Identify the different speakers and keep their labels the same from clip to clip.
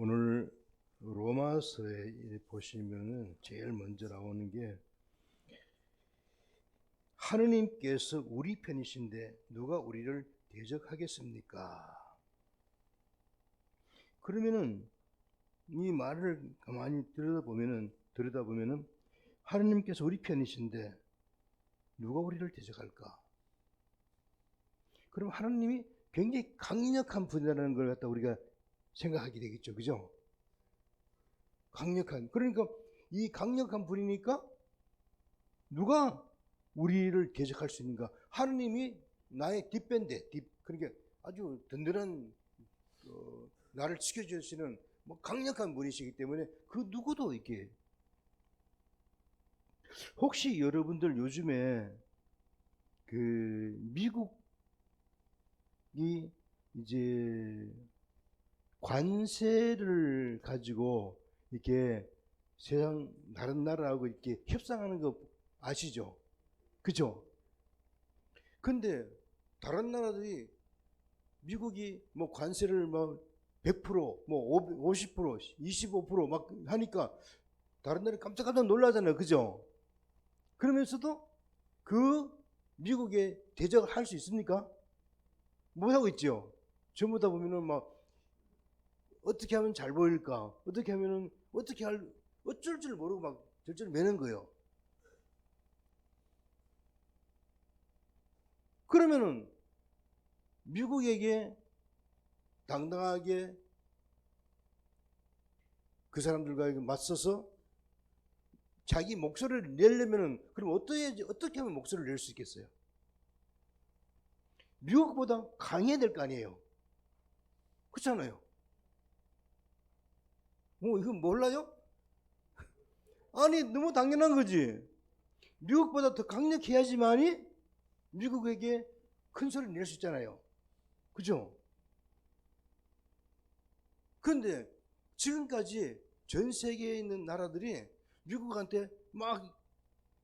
Speaker 1: 오늘 로마서에 보시면은 제일 먼저 나오는 게 하느님께서 우리 편이신데 누가 우리를 대적하겠습니까? 그러면은 이 말을 가만히 들여다보면은 하느님께서 우리 편이신데 누가 우리를 대적할까? 그럼 하느님이 굉장히 강력한 분이라는 걸 갖다 우리가 생각하게 되겠죠. 그죠? 강력한. 그러니까 이 강력한 분이니까 누가 우리를 대적할 수 있는가? 하느님이 나의 뒷밴드, 그러니까 아주 든든한 나를 지켜주시는 강력한 분이시기 때문에 그 누구도 이게. 혹시 여러분들 요즘에 그 미국이 이제 관세를 가지고 이렇게 세상 다른 나라하고 이렇게 협상하는 거 아시죠? 그죠? 근데 다른 나라들이 미국이 뭐 관세를 뭐 100%, 뭐 50%, 25%막 하니까 다른 나라에 깜짝깜짝 놀라잖아요. 그죠? 그러면서도 그 미국에 대적을 할 수 있습니까? 못 하고 있죠. 전부 다 보면은 막 어떻게 하면 잘 보일까? 어떻게 하면은 어쩔 줄 모르고 막 절절 매는 거예요. 그러면은 미국에게 당당하게 그 사람들과 맞서서 자기 목소리를 내려면은 그럼 어떻게 하면 목소리를 낼 수 있겠어요? 미국보다 강해야 될 거 아니에요. 그렇잖아요. 이거 몰라요? 아니, 너무 당연한 거지. 미국보다 더 강력해야지만이 미국에게 큰 소리를 낼 수 있잖아요. 그죠? 그런데 지금까지 전 세계에 있는 나라들이 미국한테 막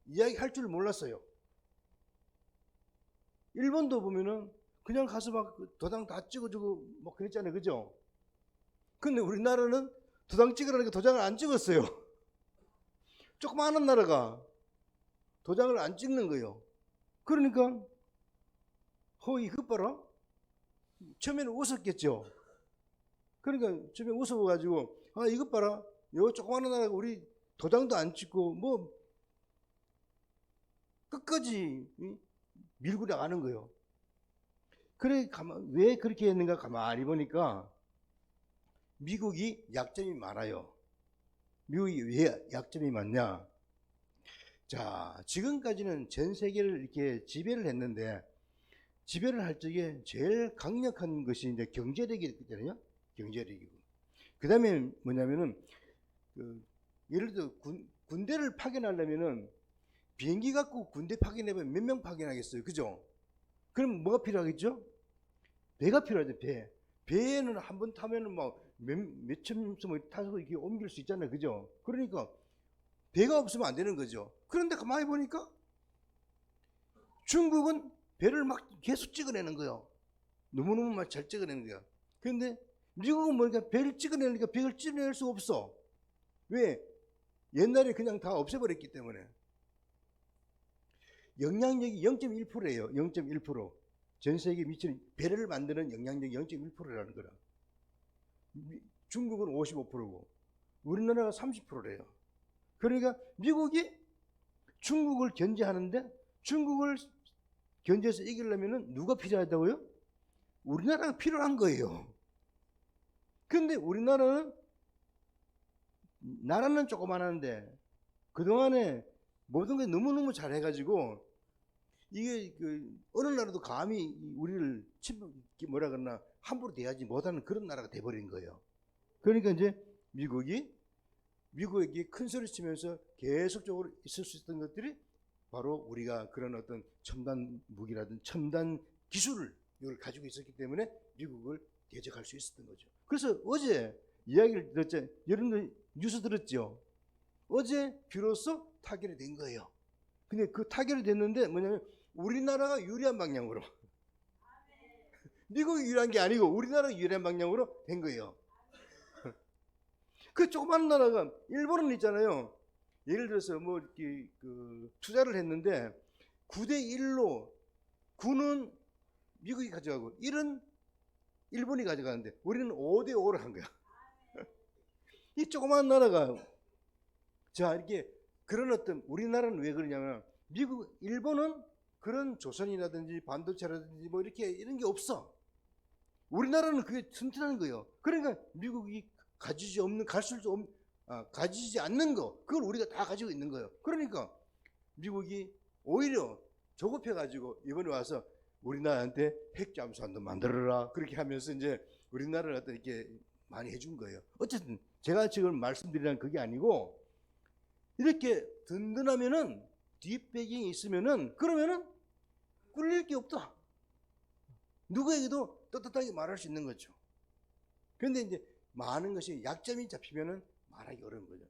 Speaker 1: 이야기할 줄 몰랐어요. 일본도 보면은 그냥 가서 막 도장 다 찍어주고 뭐 그랬잖아요. 그죠? 근데 우리나라는 도장 찍으라니까 도장을 안 찍었어요. 조그마한 나라가 도장을 안 찍는 거예요. 그러니까 이것 봐라. 처음에는 웃었겠죠. 그러니까 처음에 웃어가지고 이것 봐라. 요 조그마한 나라가 우리 도장도 안 찍고 뭐 끝까지 밀고 나가는 거예요. 그래 왜 그렇게 했는가 가만히 보니까 미국이 약점이 많아요. 미국이 왜 약점이 많냐? 자, 지금까지는 전 세계를 이렇게 지배를 했는데 지배를 할 적에 제일 강력한 것이 이제 경제력이거든요. 경제력이고. 그 다음에 뭐냐면은 예를 들어 군대를 파견하려면은 비행기 갖고 군대 파견해보면 몇 명 파견하겠어요. 그죠? 그럼 뭐가 필요하겠죠? 배가 필요하죠. 배에는 한 번 타면은 막 몇천 명 타서 이렇게 옮길 수 있잖아요. 그죠? 그러니까 배가 없으면 안 되는 거죠. 그런데 가만히 보니까 중국은 배를 막 계속 찍어내는 거예요. 너무너무 막 잘 찍어내는 거야. 그런데 미국은 뭐니까 배를 찍어내니까 배를 찍어낼 수 없어. 왜? 옛날에 그냥 다 없애버렸기 때문에. 영향력이 0.1%예요. 0.1%. 전 세계에 미치는 배를 만드는 영향력이 0.1%라는 거라. 중국은 55%고 우리나라가 30%래요. 그러니까 미국이 중국을 견제하는데 중국을 견제해서 이기려면 누가 필요하다고요? 우리나라가 필요한 거예요. 그런데 우리나라는 나라는 조그만한데 그동안에 모든 게 너무너무 잘해가지고 이게 어느 나라도 감히 우리를 뭐라 그러나 함부로 대하지 못하는 그런 나라가 돼버린 거예요. 그러니까 이제 미국에게 큰 소리 치면서 계속적으로 있을 수 있었던 것들이 바로 우리가 그런 어떤 첨단 무기라든 첨단 기술을 이걸 가지고 있었기 때문에 미국을 대적할 수 있었던 거죠. 그래서 어제 이야기를 들었죠. 여러분들 뉴스 들었죠? 어제 비로소 타결이 된 거예요. 근데 그 타결이 됐는데 뭐냐면 우리나라가 유리한 방향으로 미국이 유리한 게 아니고 우리나라가 유리한 방향으로 된 거예요. 그 조그만 나라가 일본은 있잖아요. 예를 들어서 뭐 이렇게 투자를 했는데 9대 1로 9는 미국이 가져가고 1은 일본이 가져가는데 우리는 5대 5를 한 거야. 이 조그만 나라가 자 이렇게 그런 어떤 우리나라는 왜 그러냐면 일본은 그런 조선이라든지 반도체라든지 뭐 이렇게 이런 게 없어. 우리나라는 그게 튼튼한 거예요. 그러니까 미국이 가지지 않는 거 그걸 우리가 다 가지고 있는 거예요. 그러니까 미국이 오히려 조급해 가지고 이번에 와서 우리나라한테 핵 잠수함도 만들어라 그렇게 하면서 이제 우리나라를 갖다 이렇게 많이 해준 거예요. 어쨌든 제가 지금 말씀드리는 그게 아니고 이렇게 든든하면은 뒷배경이 있으면은 그러면은 꿀릴 게 없다. 누구에게도 떳떳하게 말할 수 있는 거죠. 그런데 이제 많은 것이 약점이 잡히면은 말하기 어려운 거죠.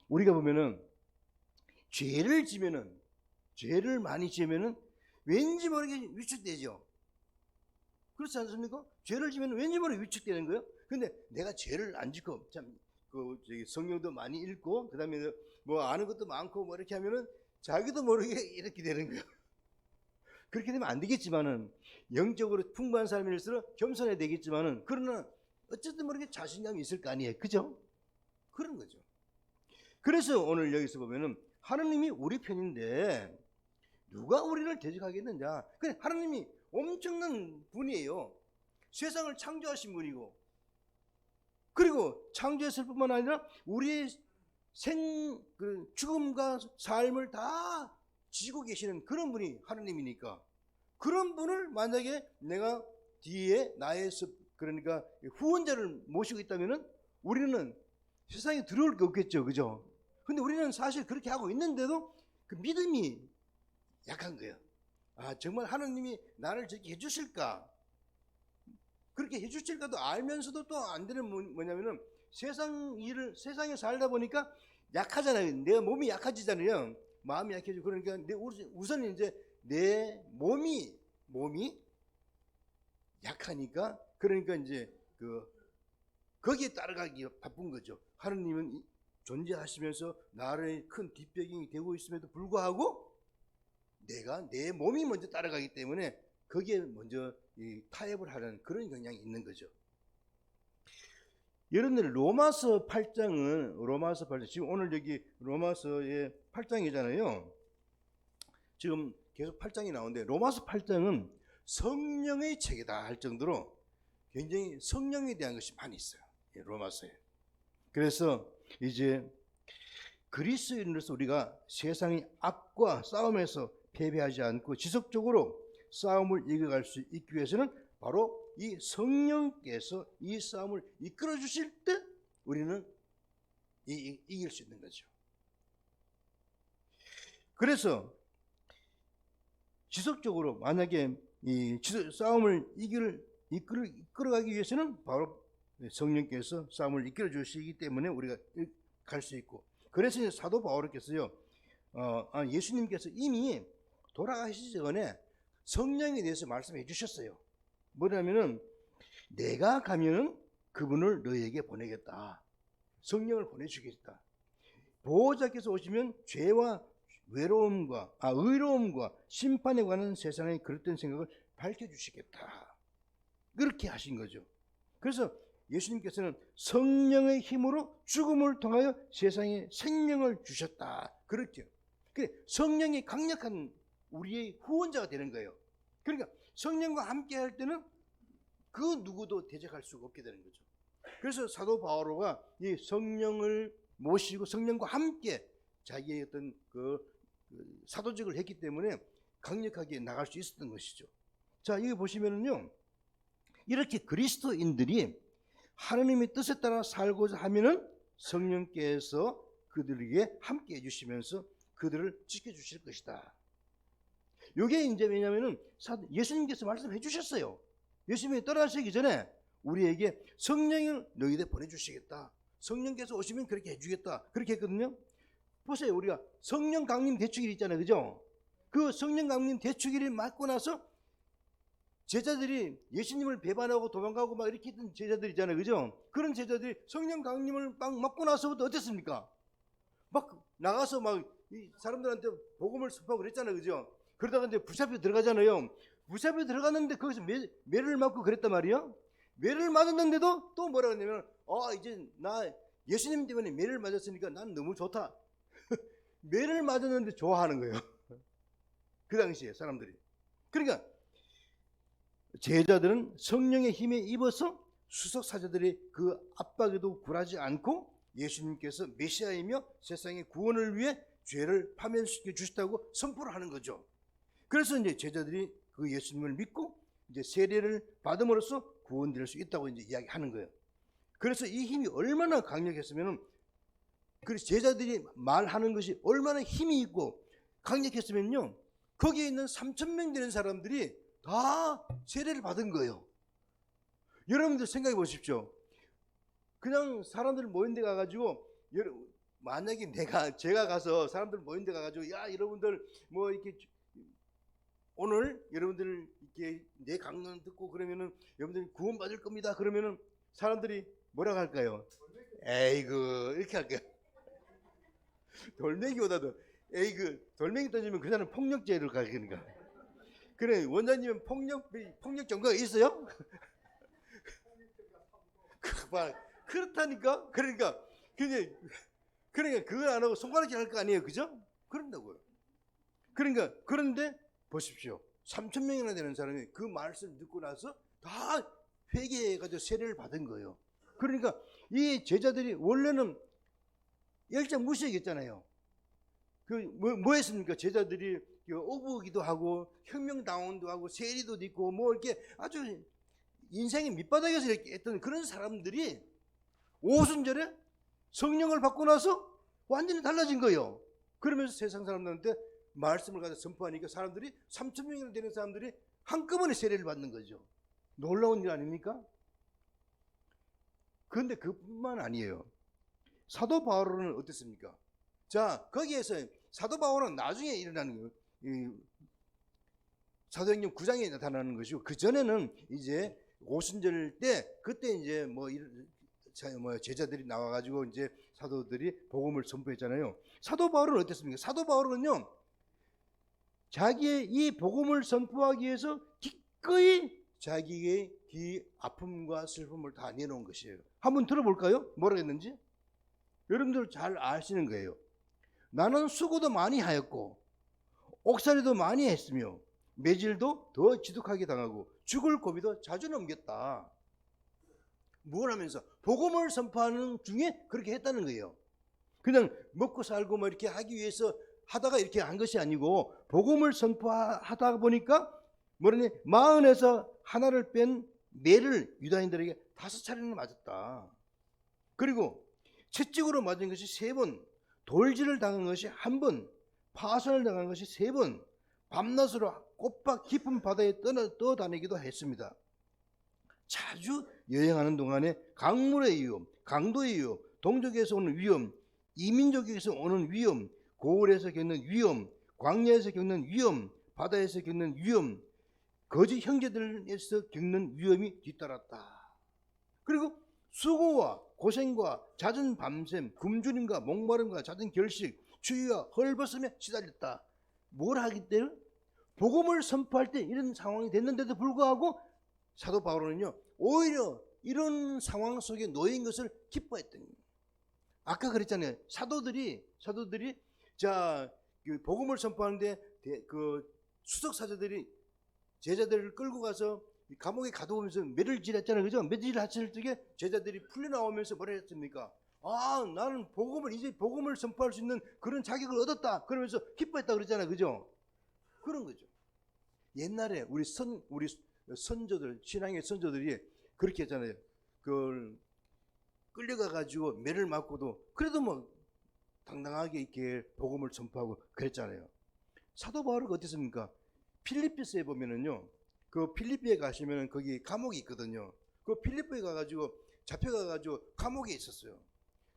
Speaker 1: 우리가 보면은 죄를 많이 지으면은 왠지 모르게 위축되죠. 그렇지 않습니까? 죄를 지면 왠지 모르게 위축되는 거예요. 근데 내가 죄를 안 짓고 참 성경도 많이 읽고 그다음에 뭐 아는 것도 많고 뭐 이렇게 하면은 자기도 모르게 이렇게 되는 거예요. 그렇게 되면 안 되겠지만은 영적으로 풍부한 삶일수록 겸손해야 되겠지만은 그러나 어쨌든 모르게 자신감이 있을 거 아니에요. 그죠? 그런 거죠. 그래서 오늘 여기서 보면은 하나님이 우리 편인데 누가 우리를 대적하겠느냐? 그래 하나님이 엄청난 분이에요. 세상을 창조하신 분이고 그리고 창조했을 뿐만 아니라 우리의 죽음과 삶을 다 지고 계시는 그런 분이 하나님이니까 그런 분을 만약에 내가 뒤에 나의 그러니까 후원자를 모시고 있다면은 우리는 세상에 들어올 게 없겠죠. 그죠? 근데 우리는 사실 그렇게 하고 있는데도 그 믿음이 약한 거예요. 아, 정말 하나님이 나를 저렇게 해주실까? 그렇게 해주실까도 알면서도 또 안 되는 뭐냐면은 세상에 살다 보니까 약하잖아요. 내 몸이 약해지잖아요. 마음이 약해지고 그러니까 우선 이제 내 몸이 약하니까 그러니까 이제 거기에 따라가기 바쁜 거죠. 하느님은 존재하시면서 나를 큰 뒷배경이 되고 있음에도 불구하고 내가 내 몸이 먼저 따라가기 때문에 거기에 먼저 타협을 하는 그런 경향이 있는 거죠. 여러분들 로마서 8장 지금 오늘 여기 로마서의 8장이잖아요. 지금 계속 8장이 나오는데 로마서 8장은 성령의 책이다 할 정도로 굉장히 성령에 대한 것이 많이 있어요. 로마서에. 그래서 이제 그리스도인으로서 우리가 세상의 악과 싸움에서 패배하지 않고 지속적으로 싸움을 이겨갈 수 있기 위해서는 바로 이 성령께서 이 싸움을 이끌어 주실 때 우리는 이길 수 있는 거죠. 그래서 지속적으로 만약에 이 싸움을 이끌어가기 위해서는 바로 성령께서 싸움을 이끌어 주시기 때문에 우리가 갈 수 있고 그래서 이제 사도 바울께서요 예수님께서 이미 돌아가시기 전에 성령에 대해서 말씀해 주셨어요. 뭐냐면은 내가 가면은 그분을 너희에게 보내겠다. 성령을 보내주겠다. 보호자께서 오시면 죄와 의로움과 심판에 관한 세상의 그릇된 생각을 밝혀주시겠다. 그렇게 하신 거죠. 그래서 예수님께서는 성령의 힘으로 죽음을 통하여 세상에 생명을 주셨다. 그렇게. 성령이 강력한 우리의 후원자가 되는 거예요. 그러니까 성령과 함께 할 때는 그 누구도 대적할 수가 없게 되는 거죠. 그래서 사도 바오로가 이 성령을 모시고 성령과 함께 자기의 어떤 사도직을 했기 때문에 강력하게 나갈 수 있었던 것이죠. 자, 여기 보시면은요, 이렇게 그리스도인들이 하나님의 뜻에 따라 살고자 하면은 성령께서 그들에게 함께 해주시면서 그들을 지켜주실 것이다. 이게 이제 왜냐면은 예수님께서 말씀해 주셨어요. 예수님이 떠나시기 전에 우리에게 성령을 너희들 보내주시겠다. 성령께서 오시면 그렇게 해주겠다. 그렇게 했거든요. 보세요. 우리가 성령 강림 대축일 있잖아요. 그죠? 그 성령 강림 대축일을 맞고 나서 제자들이 예수님을 배반하고 도망가고 막 이렇게 했던 제자들 있잖아요. 그죠? 그런 제자들이 성령 강림을 막 맞고 나서부터 어땠습니까? 막 나가서 막 이 사람들한테 복음을 선포하고 그랬잖아요. 그죠? 그러다가 이제 부잡에 들어가잖아요. 부잡에 들어갔는데 거기서 매를 맞고 그랬단 말이에요. 매를 맞았는데도 또 뭐라 그러냐면 이제 나 예수님 때문에 매를 맞았으니까 난 너무 좋다. 매를 맞았는데 좋아하는 거예요. 그 당시에 사람들이. 그러니까 제자들은 성령의 힘에 입어서 수석 사제들의 그 압박에도 굴하지 않고 예수님께서 메시아이며 세상의 구원을 위해 죄를 파면시켜 주셨다고 선포를 하는 거죠. 그래서 이제 제자들이 그 예수님을 믿고 이제 세례를 받음으로써 구원될 수 있다고 이제 이야기하는 거예요. 그래서 이 힘이 얼마나 강력했으면은 그 제자들이 말하는 것이 얼마나 힘이 있고 강력했으면요, 거기에 있는 3,000명 되는 사람들이 다 세례를 받은 거예요. 여러분들 생각해 보십시오. 그냥 사람들 모인 데 가가지고, 만약에 제가 가서 사람들 모인 데 가가지고, 야, 여러분들 뭐 이렇게 오늘 여러분들 이렇게 내 강론 듣고 그러면은 여러분들 구원 받을 겁니다. 그러면은 사람들이 뭐라고 할까요? 에이그 이렇게 할까요? 돌멩이보다도 돌멩이 던지면 그 사람 폭력죄를 가니까. 그래, 원장님은 폭력 전과가 있어요? 그렇다니까. 그러니까 그걸 안 하고 손가락질 할 거 아니에요, 그죠? 그런다고요. 그러니까 그런데 보십시오. 3,000명이나 되는 사람이 그 말씀을 듣고 나서 다 회개해가지고 세례를 받은 거예요. 그러니까 이 제자들이 원래는 열정 무시했잖아요. 뭐 했습니까? 제자들이 어부기도 하고 혁명당원도 하고 세리도 있고 뭐 이렇게 아주 인생의 밑바닥에서 이렇게 했던 그런 사람들이 오순절에 성령을 받고 나서 완전히 달라진 거예요. 그러면서 세상 사람들한테 말씀을 가서 선포하니까 사람들이 3,000명이나 되는 사람들이 한꺼번에 세례를 받는 거죠. 놀라운 일 아닙니까? 그런데 그뿐만 아니에요. 사도 바울은 어땠습니까? 자, 거기에서 사도 바울은 나중에 일어나는 거예요. 사도행전 9장에 나타나는 것이고, 그 전에는 이제 오순절 때 그때 이제 뭐 제자들이 나와가지고 이제 사도들이 복음을 선포했잖아요. 사도 바울은 어땠습니까? 사도 바울은요, 자기의 이 복음을 선포하기 위해서 기꺼이 자기의 이 아픔과 슬픔을 다 내놓은 것이에요. 한번 들어볼까요? 뭐라고 했는지? 여러분들 잘 아시는 거예요. 나는 수고도 많이 하였고 옥살이도 많이 했으며 매질도 더 지독하게 당하고 죽을 고비도 자주 넘겼다. 뭘 하면서? 복음을 선포하는 중에 그렇게 했다는 거예요. 그냥 먹고 살고 뭐 이렇게 하기 위해서 하다가 이렇게 한 것이 아니고, 복음을 선포하다 보니까 뭐라니, 마흔에서 하나를 뺀 매를 유다인들에게 5차례나 맞았다. 그리고 채찍으로 맞은 것이 3번, 돌질을 당한 것이 1번, 파손을 당한 것이 3번, 밤낮으로 꽃밭 깊은 바다에 떠다니기도 했습니다. 자주 여행하는 동안에 강물의 위험, 강도의 위험, 동족에서 오는 위험, 이민족에서 오는 위험, 고을에서 겪는 위험, 광야에서 겪는 위험, 바다에서 겪는 위험, 거짓 형제들에서 겪는 위험이 뒤따랐다. 그리고 수고와 고생과 잦은 밤샘, 굶주림과 목마름과 잦은 결식, 추위와 헐벗음에 시달렸다. 뭘 하기 때문에? 복음을 선포할 때 이런 상황이 됐는데도 불구하고 사도 바울은요, 오히려 이런 상황 속에 놓인 것을 기뻐했던 거예요. 아까 그랬잖아요. 사도들이 그 복음을 선포하는데 그 수석 사제들이 제자들을 끌고 가서 감옥에 가두면서 매를질했잖아요, 그죠? 매질했을 적에 제자들이 풀려 나오면서 뭐라 했습니까? 나는 이제 복음을 선포할 수 있는 그런 자격을 얻었다. 그러면서 기뻐했다 그랬잖아요, 그죠? 그런 거죠. 옛날에 우리 선조들, 신앙의 선조들이 그렇게 했잖아요. 그걸 끌려가 가지고 매를 맞고도 그래도 뭐 당당하게 이렇게 복음을 전파하고 그랬잖아요. 사도 바울은 어땠습니까? 필리피스에 보면은요, 그 필리피에 가시면은 거기 감옥이 있거든요. 그 필리피에 가가지고 잡혀가가지고 감옥에 있었어요.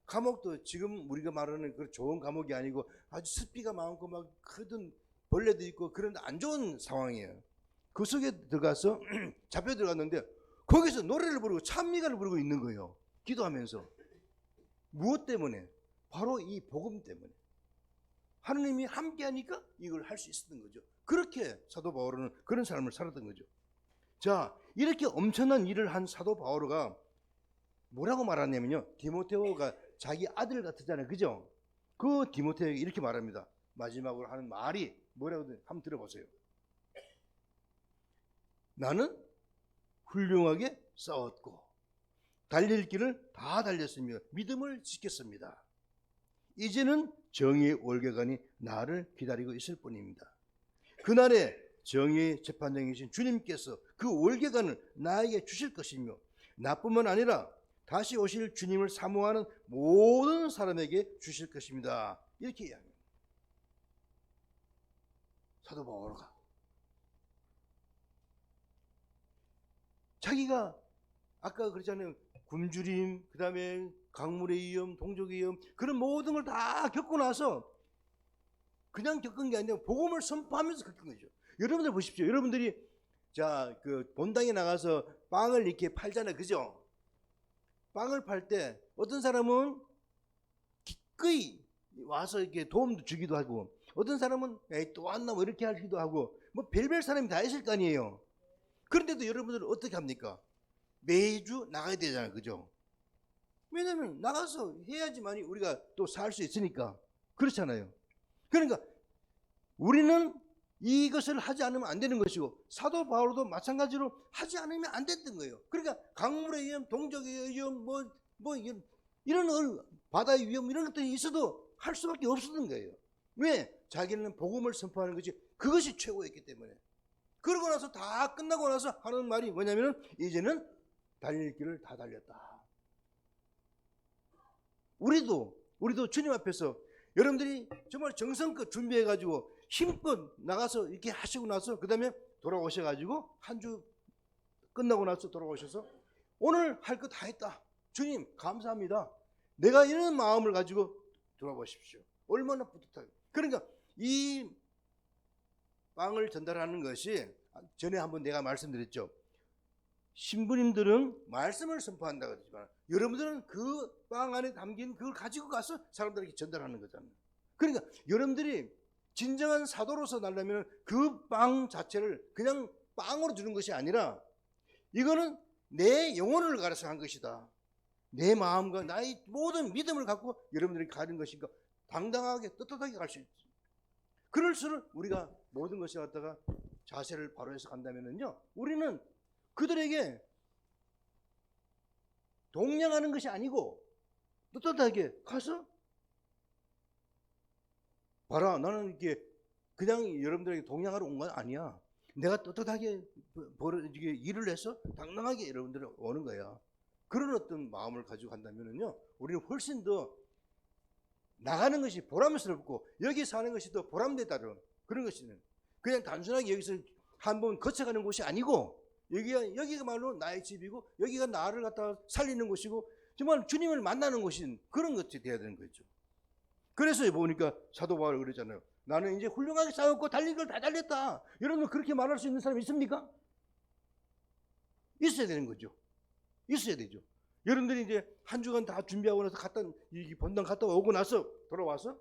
Speaker 1: 감옥도 지금 우리가 말하는 그 좋은 감옥이 아니고 아주 습기가 많고 막 크던 벌레도 있고 그런 안 좋은 상황이에요. 그 속에 들어가서 잡혀 들어갔는데 거기서 노래를 부르고 찬미가를 부르고 있는 거예요. 기도하면서. 무엇 때문에? 바로 이 복음 때문에. 하느님이 함께하니까 이걸 할 수 있었던 거죠. 그렇게 사도 바오로는 그런 삶을 살았던 거죠. 자, 이렇게 엄청난 일을 한 사도 바오로가 뭐라고 말하냐면요, 디모데오가 자기 아들 같았잖아요, 그죠? 그 디모데오에게 이렇게 말합니다. 마지막으로 하는 말이 뭐라고 한번 들어보세요. 나는 훌륭하게 싸웠고 달릴 길을 다 달렸으며 믿음을 지켰습니다. 이제는 정의의 올개관이 나를 기다리고 있을 뿐입니다. 그날에 정의의 재판장이신 주님께서 그 올개관을 나에게 주실 것이며 나뿐만 아니라 다시 오실 주님을 사모하는 모든 사람에게 주실 것입니다. 이렇게 이야기합니다. 사도 바오로가 자기가 아까 그랬잖아요. 굶주림, 그 다음에 강물의 위험, 동족의 위험, 그런 모든 걸 다 겪고 나서 그냥 겪은 게 아니라 복음을 선포하면서 겪은 거죠. 여러분들 보십시오. 여러분들이 자, 그 본당에 나가서 빵을 이렇게 팔잖아요, 그죠? 빵을 팔 때 어떤 사람은 기꺼이 와서 이렇게 도움도 주기도 하고, 어떤 사람은 에이, 또 왔나 뭐 이렇게 하기도 하고, 뭐 별별 사람이 다 있을 거 아니에요. 그런데도 여러분들은 어떻게 합니까? 매주 나가야 되잖아요, 그죠? 왜냐면 나가서 해야지만이 우리가 또 살 수 있으니까. 그렇잖아요. 그러니까 우리는 이것을 하지 않으면 안 되는 것이고, 사도 바울도 마찬가지로 하지 않으면 안 됐던 거예요. 그러니까 강물의 위험, 동족의 위험, 이런 바다의 위험 이런 것들이 있어도 할 수밖에 없었던 거예요. 왜? 자기는 복음을 선포하는 것이 그것이 최고였기 때문에. 그러고 나서 다 끝나고 나서 하는 말이 뭐냐면은 이제는 달릴 길을 다 달렸다. 우리도 주님 앞에서 여러분들이 정말 정성껏 준비해가지고 힘껏 나가서 이렇게 하시고 나서 그 다음에 돌아오셔가지고 한 주 끝나고 나서 돌아오셔서 오늘 할 거 다 했다. 주님 감사합니다. 내가 이런 마음을 가지고 돌아보십시오. 얼마나 뿌듯하게. 그러니까 이 빵을 전달하는 것이 전에 한번 내가 말씀드렸죠. 신부님들은 말씀을 선포한다고 하지만 여러분들은 그 빵 안에 담긴 그걸 가지고 가서 사람들에게 전달하는 거잖아요. 그러니까 여러분들이 진정한 사도로서 나려면 그 빵 자체를 그냥 빵으로 주는 것이 아니라 이거는 내 영혼을 가려서 한 것이다. 내 마음과 나의 모든 믿음을 갖고 여러분들이 가는 것이니까 당당하게 떳떳하게 갈 수 있지. 그럴수록 우리가 모든 것을 갖다가 자세를 바로 해서 간다면요, 우리는 그들에게 동냥하는 것이 아니고 떳떳하게 가서 봐라, 나는 이렇게 그냥 여러분들에게 동냥하러 온 건 아니야. 내가 떳떳하게 일을 해서 당당하게 여러분들이 오는 거야. 그런 어떤 마음을 가지고 간다면요, 우리는 훨씬 더 나가는 것이 보람스럽고 여기 사는 것이 더 보람되다는 그런 것이는 그냥 단순하게 여기서 한번 거쳐가는 곳이 아니고 여기가 말로 나의 집이고 여기가 나를 갖다 살리는 곳이고 정말 주님을 만나는 곳인 그런 것이 되어야 되는 거죠. 그래서 보니까 사도 바울이 그러잖아요. 나는 이제 훌륭하게 싸웠고 달린 걸 다 달렸다. 여러분 그렇게 말할 수 있는 사람 있습니까? 있어야 되는 거죠. 있어야 되죠. 여러분들이 이제 한 주간 다 준비하고 나서 이 본당 갔다 오고 나서 돌아와서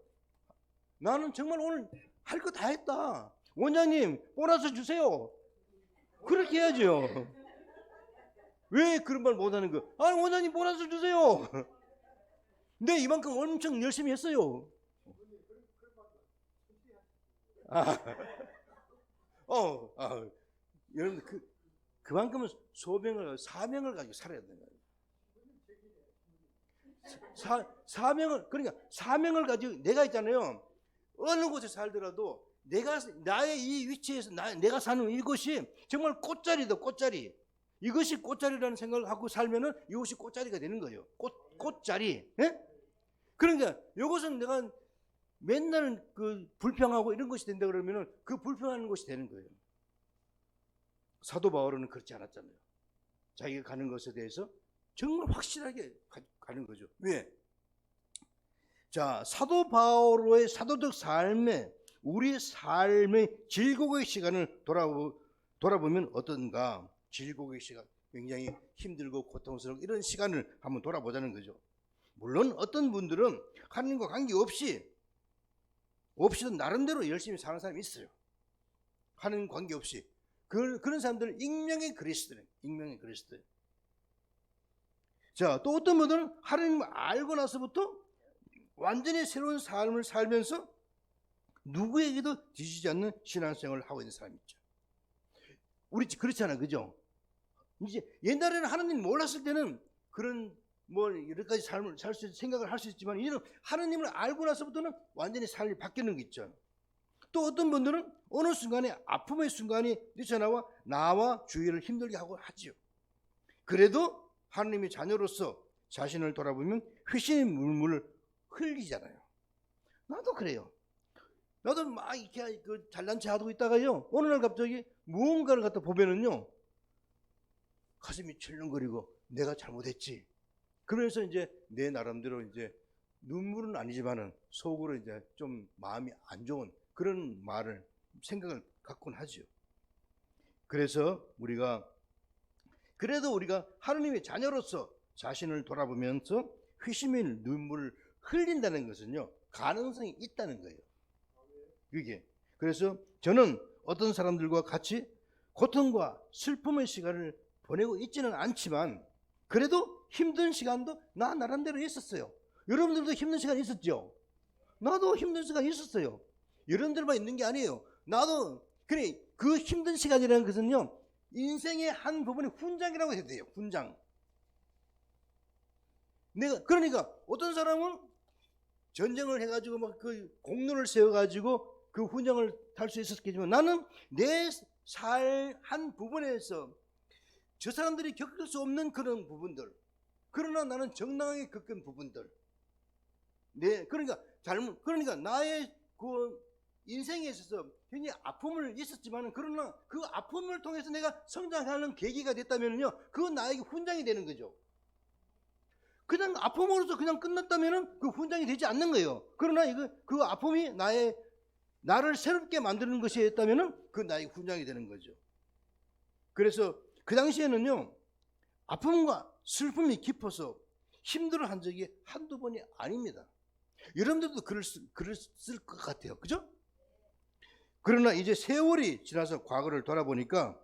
Speaker 1: 나는 정말 오늘 할 거 다 했다. 원장님 보너스 주세요. 그렇게 해야죠. 왜 그런 말 못하는 거? 아니 원장님 보너스 주세요. 네, 이만큼 엄청 열심히 했어요. 여러분 그만큼은 사명을 가지고 살아야 되는 거예요. 그러니까 사명을 가지고 내가 있잖아요. 어느 곳에 살더라도 나의 이 위치에서 내가 사는 이곳이 정말 꽃자리다, 꽃자리. 이것이 꽃자리라는 생각을 하고 살면은 이것이 꽃자리가 되는 거예요. 꽃자리. 예? 그러니까 이것은 내가 맨날 그 불평하고 이런 것이 된다 그러면은 그 불평하는 것이 되는 거예요. 사도 바울은 그렇지 않았잖아요. 자기가 가는 것에 대해서 정말 확실하게 가는 거죠. 왜? 자, 사도 바울의 사도적 삶에 우리 삶의 질곡의 시간을 돌아보면 어떤가? 질곡의 시간, 굉장히 힘들고 고통스러운 이런 시간을 한번 돌아보자는 거죠. 물론 어떤 분들은 하나님과 없이도 나름대로 열심히 사는 사람이 있어요. 하나님 관계없이. 그런 사람들은 익명의 그리스도예요. 익명의 그리스도. 자, 또 어떤 분들은 하나님을 알고 나서부터 완전히 새로운 삶을 살면서 누구에게도 뒤지지 않는 신앙생활을 하고 있는 사람이 있죠. 우리 그렇잖아요, 그죠? 이제 옛날에는 하나님 몰랐을 때는 그런 여러 가지 삶을 생각을 할 수 있지만, 이제는 하나님을 알고 나서부터는 완전히 삶이 바뀌는 게 있죠. 또 어떤 분들은 어느 순간에 아픔의 순간이 뛰쳐나와 나와 주위를 힘들게 하고 하지요. 그래도 하나님의 자녀로서 자신을 돌아보면 회심의 눈물을 흘리잖아요. 나도 그래요. 나도 막 이렇게 잘난 체 하고 있다가요, 어느 날 갑자기 무언가를 갖다 보면은요, 가슴이 철렁거리고 내가 잘못했지. 그러면서 이제 내 나름대로 이제 눈물은 아니지만은 속으로 이제 좀 마음이 안 좋은 그런 생각을 갖곤 하죠. 그래서 그래도 우리가 하나님의 자녀로서 자신을 돌아보면서 회심의 눈물을 흘린다는 것은요, 가능성이 있다는 거예요. 그게. 그래서 저는 어떤 사람들과 같이 고통과 슬픔의 시간을 보내고 있지는 않지만, 그래도 힘든 시간도 나 나름대로 있었어요. 여러분들도 힘든 시간이 있었죠? 나도 힘든 시간이 있었어요. 여러분들만 있는 게 아니에요. 나도. 그래, 그 힘든 시간이라는 것은요, 인생의 한 부분의 훈장이라고 해야 돼요. 훈장. 그러니까 어떤 사람은 전쟁을 해가지고 막 그 공로를 세워가지고 그 훈장을 탈 수 있었겠지만, 나는 내 살 한 부분에서 저 사람들이 겪을 수 없는 그런 부분들, 그러나 나는 정당하게 겪은 부분들, 그러니까 나의 그 인생에 있어서 굉장히 아픔을 있었지만, 그러나 그 아픔을 통해서 내가 성장하는 계기가 됐다면요, 그건 나에게 훈장이 되는 거죠. 그냥 아픔으로서 그냥 끝났다면은 그 훈장이 되지 않는 거예요. 그러나 그 아픔이 나를 새롭게 만드는 것이었다면은 그 나에게 훈장이 되는 거죠. 그래서 그 당시에는요, 아픔과 슬픔이 깊어서 힘들어한 적이 한두 번이 아닙니다. 여러분들도 그랬을 것 같아요. 그죠? 그러나 이제 세월이 지나서 과거를 돌아보니까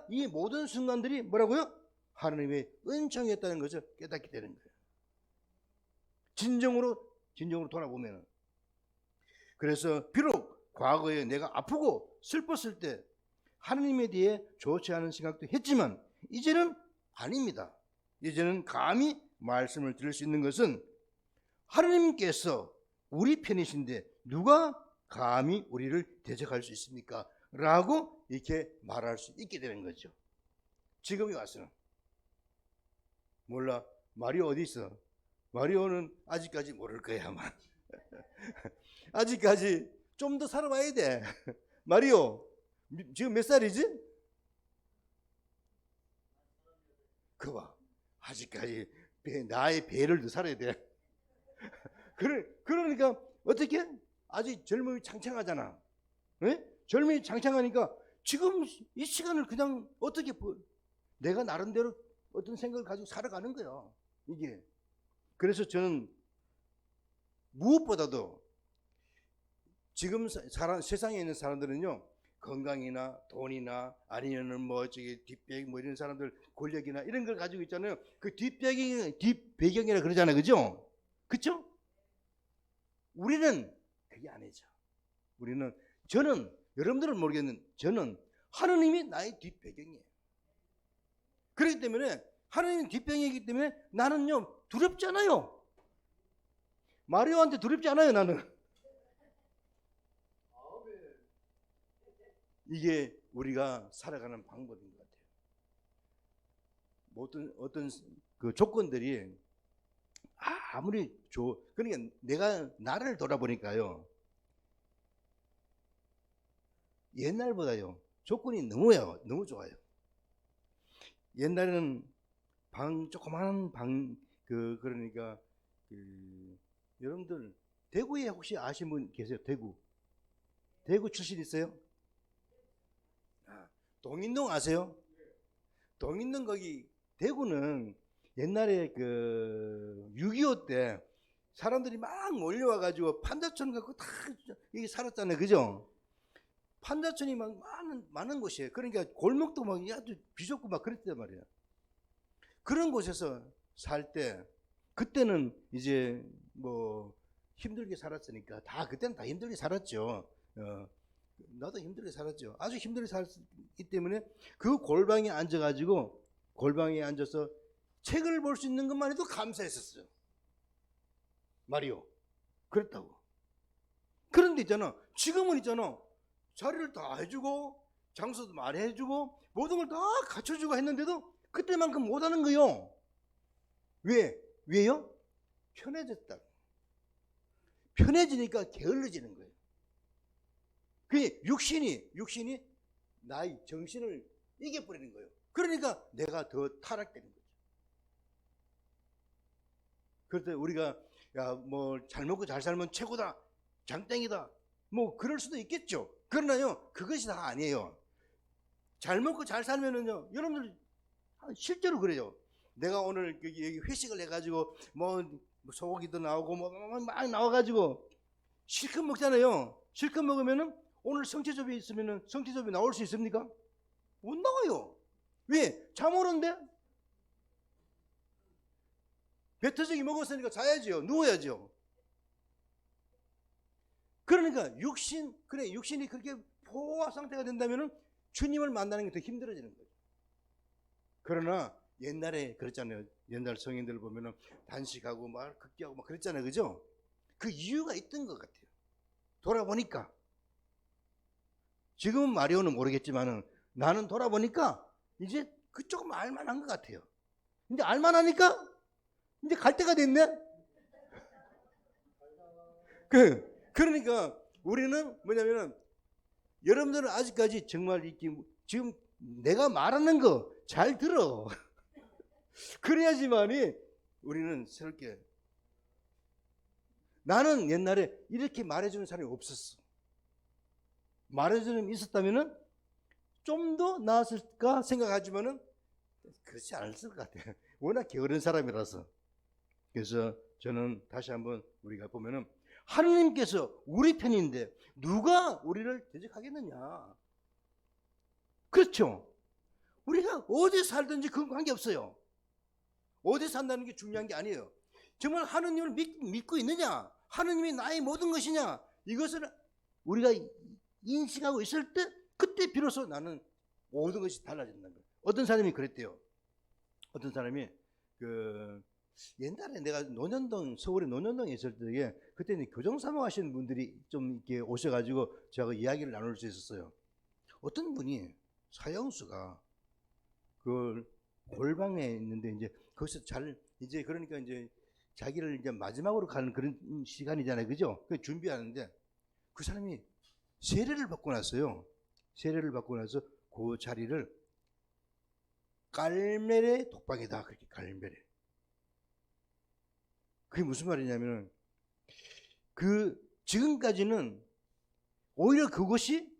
Speaker 1: 이 모든 순간들이 뭐라고요? 하나님의 은총이었다는 것을 깨닫게 되는 거예요. 진정으로 돌아보면. 그래서 비록 과거에 내가 아프고 슬펐을 때 하나님에 대해 좋지 않은 생각도 했지만, 이제는 아닙니다. 이제는 감히 말씀을 드릴 수 있는 것은 하나님께서 우리 편이신데 누가 감히 우리를 대적할 수 있습니까? 라고 이렇게 말할 수 있게 되는 거죠. 지금이 와서는. 몰라, 마리오 어디 있어? 마리오는 아직까지 모를 거야 아마. 아직까지 좀 더 살아봐야 돼. 마리오 지금 몇 살이지? 그봐, 아직까지 나의 배를 더 살아야 돼. 그러니까 어떻게? 아직 젊음이 창창하잖아. 네? 젊음이 창창하니까 지금 이 시간을 그냥 어떻게 내가 나름대로 어떤 생각을 가지고 살아가는 거야, 이게. 그래서 저는 무엇보다도 지금 세상에 있는 사람들은요, 건강이나 돈이나 아니면은 뒷배경 이런 사람들 권력이나 이런 걸 가지고 있잖아요. 그 뒷배경이라 그러잖아요. 그죠? 그쵸? 우리는 그게 아니죠. 저는, 여러분들은 모르겠는데, 저는 하느님이 나의 뒷배경이에요. 그렇기 때문에, 하느님 뒷배경이기 때문에 나는요, 두렵지 않아요. 마리오한테 두렵지 않아요, 나는. 이게 우리가 살아가는 방법인 것 같아요. 어떤 그 조건들이 아무리 그러니까 나를 돌아보니까요, 옛날보다요 조건이 너무 좋아요. 옛날에는 조그마한 그러니까 여러분들 대구에 혹시 아시는 분 계세요? 대구 출신 있어요? 동인동 아세요? 동인동 거기 대구는 옛날에 그 6.25 때 사람들이 막 몰려와가지고 판자촌 갖고 다 여기 살았잖아요, 그죠? 판자촌이 막 많은 곳이에요. 그러니까 골목도 막 아주 비좁고 막 그랬단 말이에요. 그런 곳에서 살 때 그때는 이제 뭐 힘들게 살았으니까 그때는 다 힘들게 살았죠. 나도 힘들게 살았죠. 아주 힘들게 살았기 때문에 그 골방에 앉아가지고 골방에 앉아서 책을 볼 수 있는 것만 해도 감사했었어요. 말이요. 그랬다고. 그런데 있잖아. 지금은 있잖아. 자리를 다 해주고 장소도 말해주고 모든 걸 다 갖춰주고 했는데도 그때만큼 못하는 거요. 왜요? 편해졌다. 편해지니까 게을러지는 거예요. 그 육신이 나의 정신을 이겨버리는 거예요. 그러니까 내가 더 타락되는 거죠. 그래서 우리가 뭐 잘 먹고 잘 살면 최고다, 장땡이다, 뭐 그럴 수도 있겠죠. 그러나요, 그것이 다 아니에요. 잘 먹고 잘 살면은요, 여러분들 실제로 그래요. 내가 오늘 여기 회식을 해가지고 뭐 소고기도 나오고 뭐 막 나와가지고 실컷 먹잖아요. 실컷 먹으면은 오늘 성취접이 있으면은 성취접이 나올 수 있습니까? 못 나와요. 왜? 잠 오는데? 배 터지게 먹었으니까 자야죠. 누워야죠. 그러니까 육신이 그렇게 포화 상태가 된다면은 주님을 만나는 게 더 힘들어지는 거죠. 그러나 옛날에 그랬잖아요. 옛날 성인들 보면은 단식하고 막 극기하고 막 그랬잖아요. 그죠? 그 이유가 있던 것 같아요. 돌아보니까. 지금은 마리오는 모르겠지만은 나는 돌아보니까 이제 그쪽은 알만한 것 같아요. 이제 알만하니까 이제 갈 때가 됐네? 그러니까 우리는 뭐냐면은 여러분들은 아직까지 정말 지금 내가 말하는 거 잘 들어. 그래야지만이 우리는 새롭게. 나는 옛날에 이렇게 말해주는 사람이 없었어. 말해주는 사람이 있었다면은 좀 더 나았을까 생각하지만은 그렇지 않았을 것 같아요. 워낙 게으른 사람이라서. 그래서 저는 다시 한번 우리가 보면은 하느님께서 우리 편인데 누가 우리를 대적하겠느냐. 그렇죠. 우리가 어디 살든지 그건 관계없어요. 어디 산다는 게 중요한 게 아니에요. 정말 하느님을 믿고 있느냐, 하느님이 나의 모든 것이냐, 이것을 우리가 인식하고 있을 때 그때 비로소 나는 모든 것이 달라진다는 거예요. 어떤 사람이 그랬대요. 어떤 사람이 옛날에 내가 서울의 논현동에 있을 때 그때는 교정사모 하시는 분들이 좀 이렇게 오셔가지고 저하고 이야기를 나눌 수 있었어요. 어떤 분이 사형수가 그 골방에 있는데 이제 거기서 이제 그러니까 이제 자기를 이제 마지막으로 가는 그런 시간이잖아요, 그죠? 그 준비하는데 그 사람이 세례를 받고 났어요. 세례를 받고 나서 그 자리를 깔메레 독방이다, 그렇게 깔메레. 그게 무슨 말이냐면은 지금까지는 오히려 그것이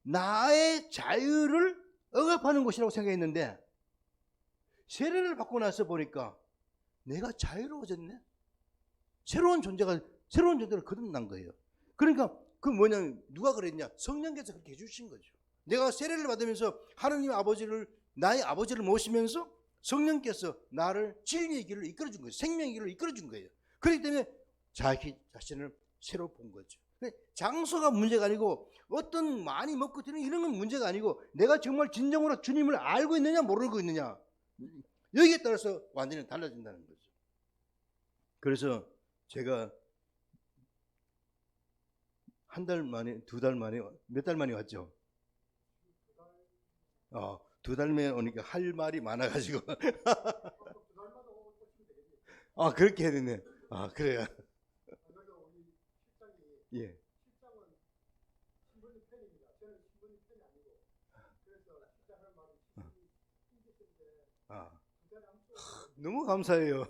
Speaker 1: 나의 자유를 억압하는 것이라고 생각했는데 세례를 받고 나서 보니까 내가 자유로워졌네. 새로운 존재를 거듭난 거예요. 그러니까 그 뭐냐면 누가 그랬냐? 성령께서 그렇게 해주신 거죠. 내가 세례를 받으면서 하느님 나의 아버지를 모시면서 성령께서 나를 진리의 길을 이끌어준 거예요. 생명의 길을 이끌어준 거예요. 그렇기 때문에 자기 자신을 새로 본 거죠. 장소가 문제가 아니고 어떤 많이 먹고 드는 이런 건 문제가 아니고 내가 정말 진정으로 주님을 알고 있느냐 모르고 있느냐, 여기에 따라서 완전히 달라진다는 거죠. 그래서 제가 한 달 만에, 두 달 만에, 몇 달 만에 왔죠? 2달 만에 오니까 할 말이 많아가지고. 그렇게 해야 되네. 그래요. 예. 너무 감사해요.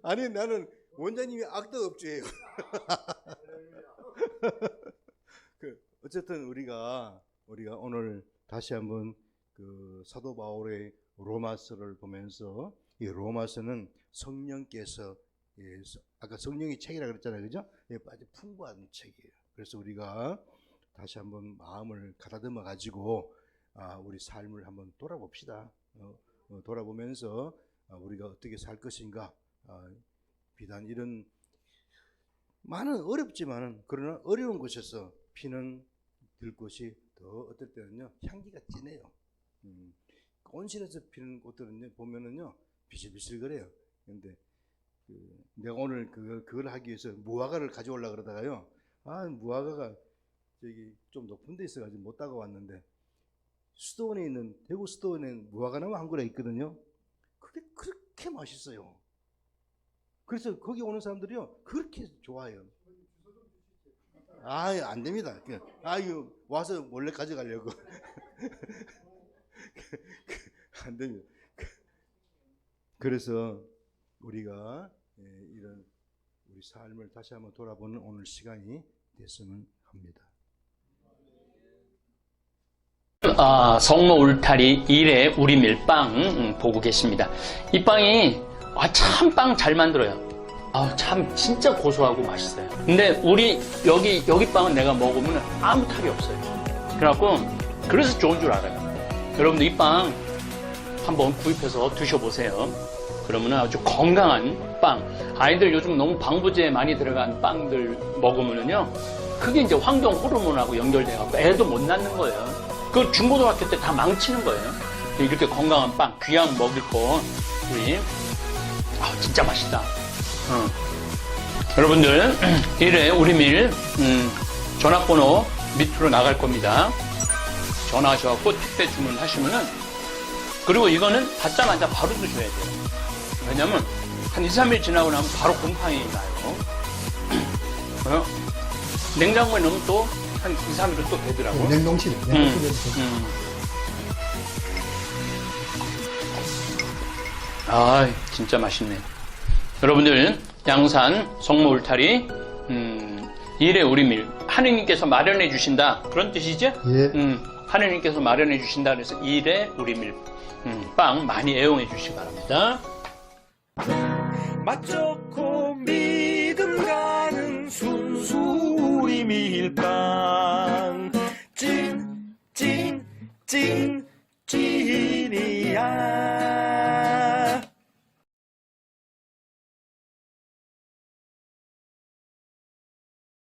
Speaker 1: 아니, 나는 원장님이 악덕업주예요. 어쨌든 우리가 오늘 다시 한번 그 사도 바울의 로마서를 보면서 이 로마서는 성령께서 아까 성령의 책이라 그랬잖아요, 그죠? 아주 풍부한 책이에요. 그래서 우리가 다시 한번 마음을 가다듬어 가지고 우리 삶을 한번 돌아봅시다. 돌아보면서 우리가 어떻게 살 것인가. 비단 이런 많은 어렵지만은 그러나 어려운 곳에서 피는 들꽃이 더 어떨 때는요 향기가 진해요. 온실에서 피는 꽃들은요 보면은요 비실비실거려요. 근데 내가 오늘 그걸 하기 위해서 무화과를 가져오려고 그러다가요 무화과가 저기 좀 높은 데 있어가지고 못 다가왔는데 수도원에 있는 대구 수도원에 무화과나무 한 그루 있거든요. 그게 그렇게 맛있어요. 그래서 거기 오는 사람들이요 그렇게 좋아해요. 안 됩니다. 이거 와서 몰래 가져가려고. 안 됩니다. 그래서 우리가 이런 우리 삶을 다시 한번 돌아보는 오늘 시간이 됐으면 합니다.
Speaker 2: 성모 울타리 1회 우리 밀빵 보고 계십니다. 이 빵이 참 빵 잘 만들어요. 참 진짜 고소하고 맛있어요. 근데 우리 여기 빵은 내가 먹으면 아무 탈이 없어요. 그래서 좋은 줄 알아요. 여러분들 이 빵 한번 구입해서 드셔보세요. 그러면 아주 건강한 빵. 아이들 요즘 너무 방부제 많이 들어간 빵들 먹으면요 그게 이제 환경 호르몬하고 연결돼갖고 애도 못 낳는 거예요. 그 중고등학교 때 다 망치는 거예요. 이렇게 건강한 빵 귀양 먹일 거 우리 진짜 맛있다. 여러분들 1회 우리밀 전화번호 밑으로 나갈 겁니다. 전화하셔서 택배 주문하시면은 그리고 이거는 받자마자 바로 드셔야 돼요. 왜냐면 한 2, 3일 지나고 나면 바로 곰팡이 나요. 냉장고에 넣으면 또 한 2, 3일은 또 되더라고.
Speaker 3: 냉동실에.
Speaker 2: 진짜 맛있네. 여러분들 양산 성모 울타리 1회 우리밀 하느님께서 마련해 주신다 그런 뜻이죠?
Speaker 3: 예.
Speaker 2: 하느님께서 마련해 주신다 그래서 1회 우리밀 빵 많이 애용해 주시기 바랍니다.
Speaker 4: 맛 좋고 믿음 가는 순수 우리 밀빵